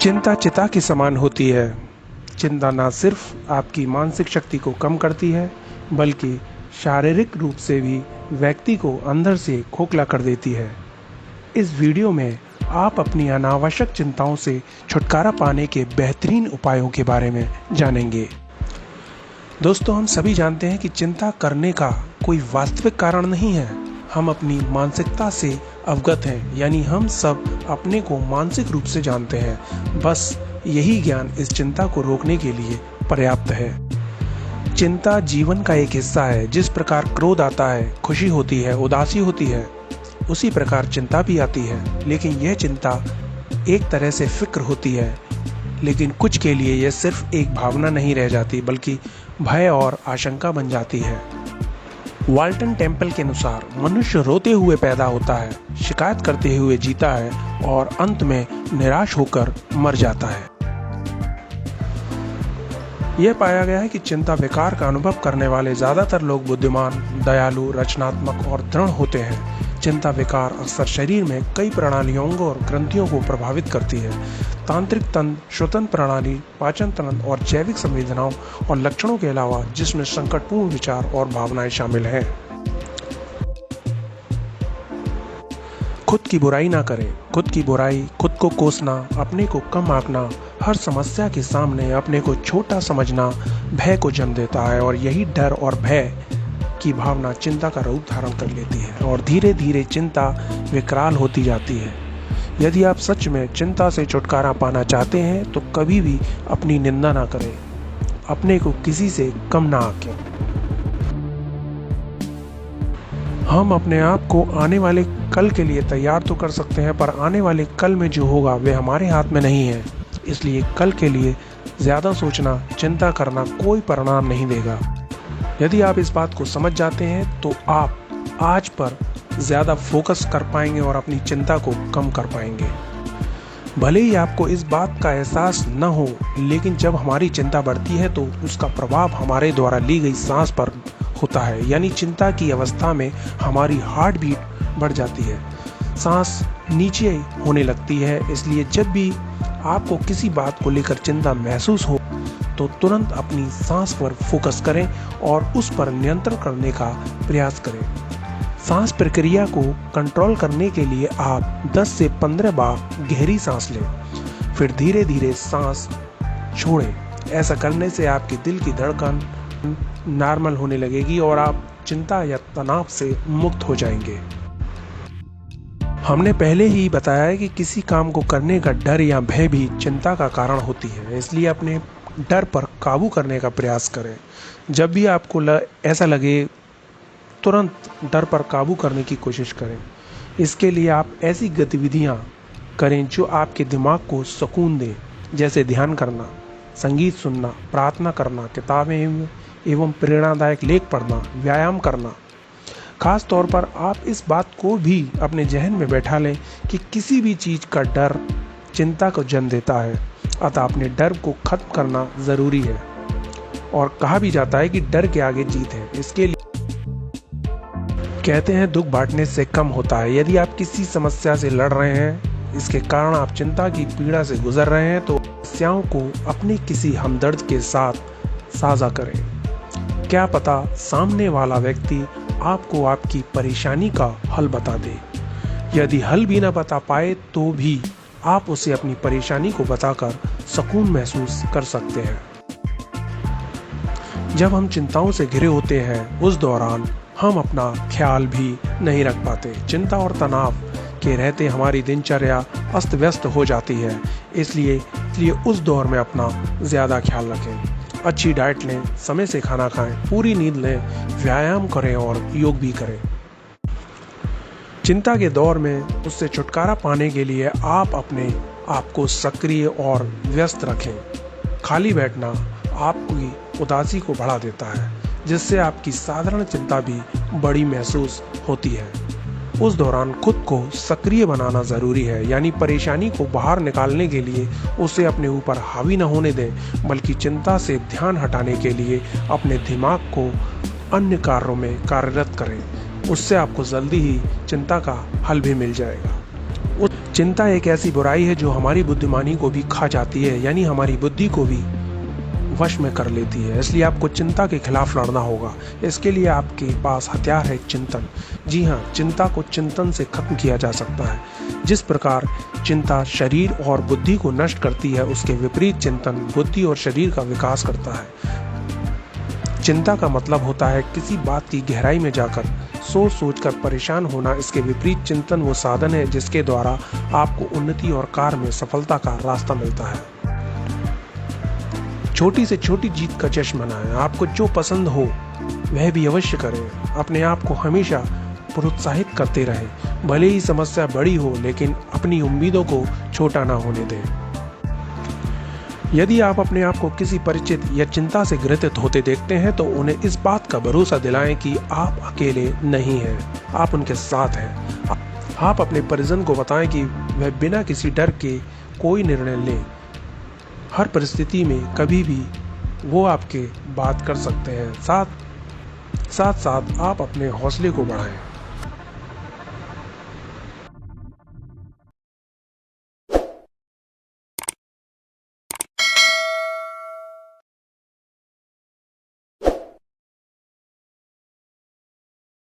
चिंता चिता के समान होती है। चिंता न सिर्फ आपकी मानसिक शक्ति को कम करती है, बल्कि शारीरिक रूप से भी व्यक्ति को अंदर से खोखला कर देती है। इस वीडियो में आप अपनी अनावश्यक चिंताओं से छुटकारा पाने के बेहतरीन उपायों के बारे में जानेंगे। दोस्तों, हम सभी जानते हैं कि चिंता करने का कोई वास्तविक कारण नहीं है। हम अपनी मानसिकता से अवगत हैं, यानी हम सब अपने को मानसिक रूप से जानते हैं। बस यही ज्ञान इस चिंता को रोकने के लिए पर्याप्त है। चिंता जीवन का एक हिस्सा है। जिस प्रकार क्रोध आता है, खुशी होती है, उदासी होती है, उसी प्रकार चिंता भी आती है। लेकिन यह चिंता एक तरह से फिक्र होती है, लेकिन कुछ के लिए यह सिर्फ एक भावना नहीं रह जाती, बल्कि भय और आशंका बन जाती है। वाल्टन टेम्पल के अनुसार मनुष्य रोते हुए पैदा होता है, शिकायत करते हुए जीता है और अंत में निराश होकर मर जाता है। यह पाया गया है कि चिंता विकार का अनुभव करने वाले ज्यादातर लोग बुद्धिमान, दयालु, रचनात्मक और दृढ़ होते हैं। चिंता विकार अक्सर शरीर में कई प्रणालियों और ग्रंथियों को प्रभावित करती है। तांत्रिक तंत्र, श्वसन प्रणाली, पाचन तंत्र और जैविक संवेदनाओं और लक्षणों के अलावा, जिसमें संकटपूर्ण विचार और भावनाएं शामिल हैं। खुद की बुराई ना करें। खुद की बुराई, खुद को कोसना, अपने को कम आंकना, हर समस्या के सामने अपने को छोटा समझना भय को जन्म देता है, और यही डर और भय की भावना चिंता का रूप धारण कर लेती है और धीरे धीरे चिंता विकराल होती जाती है। यदि आप सच में चिंता से छुटकारा पाना चाहते हैं तो कभी भी अपनी निंदा ना करें, अपने को किसी से कम ना आंकें। हम अपने आप को आने वाले कल के लिए तैयार तो कर सकते हैं, पर आने वाले कल में जो होगा वह हमारे हाथ में नहीं है। इसलिए कल के लिए ज्यादा सोचना, चिंता करना कोई परिणाम नहीं देगा। यदि आप इस बात को समझ जाते हैं तो आप आज पर ज्यादा फोकस कर पाएंगे और अपनी चिंता को कम कर पाएंगे। भले ही आपको इस बात का एहसास न हो, लेकिन जब हमारी चिंता बढ़ती है तो उसका प्रभाव हमारे द्वारा ली गई सांस पर होता है। यानी चिंता की अवस्था में हमारी हार्ट बीट बढ़ जाती है, सांस नीचे होने लगती है। इसलिए जब भी आपको किसी बात को लेकर चिंता महसूस हो तो तुरंत अपनी सांस पर फोकस करें और उस पर नियंत्रण करने का प्रयास करें। सांस प्रक्रिया को कंट्रोल करने के लिए आप 10 से 15 बार गहरी सांस लें, फिर धीरे धीरे सांस छोड़ें। ऐसा करने से आपके दिल की धड़कन नॉर्मल होने लगेगी और आप चिंता या तनाव से मुक्त हो जाएंगे। हमने पहले ही बताया है कि किसी काम को करने का डर या भय भी चिंता का कारण होती है। इसलिए अपने डर पर काबू करने का प्रयास करें। जब भी आपको ऐसा लगे, तुरंत डर पर काबू करने की कोशिश करें। इसके लिए आप ऐसी गतिविधियां करें जो आपके दिमाग को सुकून दें, जैसे ध्यान करना, संगीत सुनना, प्रार्थना करना, किताबें एवं प्रेरणादायक लेख पढ़ना, व्यायाम करना। खास तौर पर आप इस बात को भी अपने जहन में बैठा लें कि किसी भी चीज का डर चिंता को जन्म देता है, अतः अपने डर को खत्म करना जरूरी है। और कहा भी जाता है कि डर के आगे जीत है। इसके लिए कहते हैं, दुख बांटने से कम होता है। यदि आप किसी समस्या से लड़ रहे हैं, इसके कारण आप चिंता की पीड़ा से गुजर रहे हैं, तो समस्याओं को अपने किसी हमदर्द के साथ साझा करें। क्या पता सामने वाला व्यक्ति आपको आपकी परेशानी का हल बता दे। यदि हल भी ना बता पाए तो भी आप उसे अपनी परेशानी को बताकर सुकून महसूस कर सकते हैं। जब हम चिंताओं से घिरे होते हैं, उस दौरान हम अपना ख्याल भी नहीं रख पाते। चिंता और तनाव के रहते हमारी दिनचर्या अस्त व्यस्त हो जाती है। इसलिए उस दौर में अपना ज्यादा ख्याल रखें। अच्छी डाइट लें, समय से खाना खाएं, पूरी नींद लें, व्यायाम करें और योग भी करें। चिंता के दौर में उससे छुटकारा पाने के लिए आप अपने आप को सक्रिय और व्यस्त रखें। खाली बैठना आपकी उदासी को बढ़ा देता है, जिससे आपकी साधारण चिंता भी बड़ी महसूस होती है। उस दौरान खुद को सक्रिय बनाना जरूरी है, यानी परेशानी को बाहर निकालने के लिए उसे अपने ऊपर हावी न होने दें, बल्कि चिंता से ध्यान हटाने के लिए अपने दिमाग को अन्य कार्यों में कार्यरत करें। उससे आपको जल्दी ही चिंता का हल भी मिल जाएगा। चिंता एक ऐसी बुराई है जो हमारी बुद्धिमानी को भी खा जाती है, यानी हमारी बुद्धि को भी वश में कर लेती है। इसलिए आपको चिंता के खिलाफ लड़ना होगा। इसके लिए आपके पास हथियार है चिंतन। जी हाँ, चिंता को चिंतन से खत्म किया जा सकता है। जिस प्रकार चिंता शरीर और बुद्धि को नष्ट करती है, उसके विपरीत चिंतन बुद्धि और शरीर का विकास करता है। चिंता का मतलब होता है किसी बात की गहराई में जाकर सोच सोचकर परेशान होना। इसके विपरीत चिंतन वो साधन है जिसके द्वारा आपको उन्नति और कार्य में सफलता का रास्ता मिलता है। छोटी से छोटी जीत का जश्न मनाएं। आपको जो पसंद हो वह भी अवश्य करें। अपने आप को हमेशा प्रोत्साहित करते रहें। भले ही समस्या बड़ी हो, लेकिन अपनी उम्मीदों को छोटा ना होने दें। यदि आप अपने आप को किसी परिचित या चिंता से ग्रसित होते देखते हैं तो उन्हें इस बात का भरोसा दिलाएं कि आप अकेले नहीं हैं, आप उनके साथ हैं। आप अपने परिजन को बताएं कि वह बिना किसी डर के कोई निर्णय लें। हर परिस्थिति में कभी भी वो आपके बात कर सकते हैं। साथ साथ आप अपने हौसले को बढ़ाएं।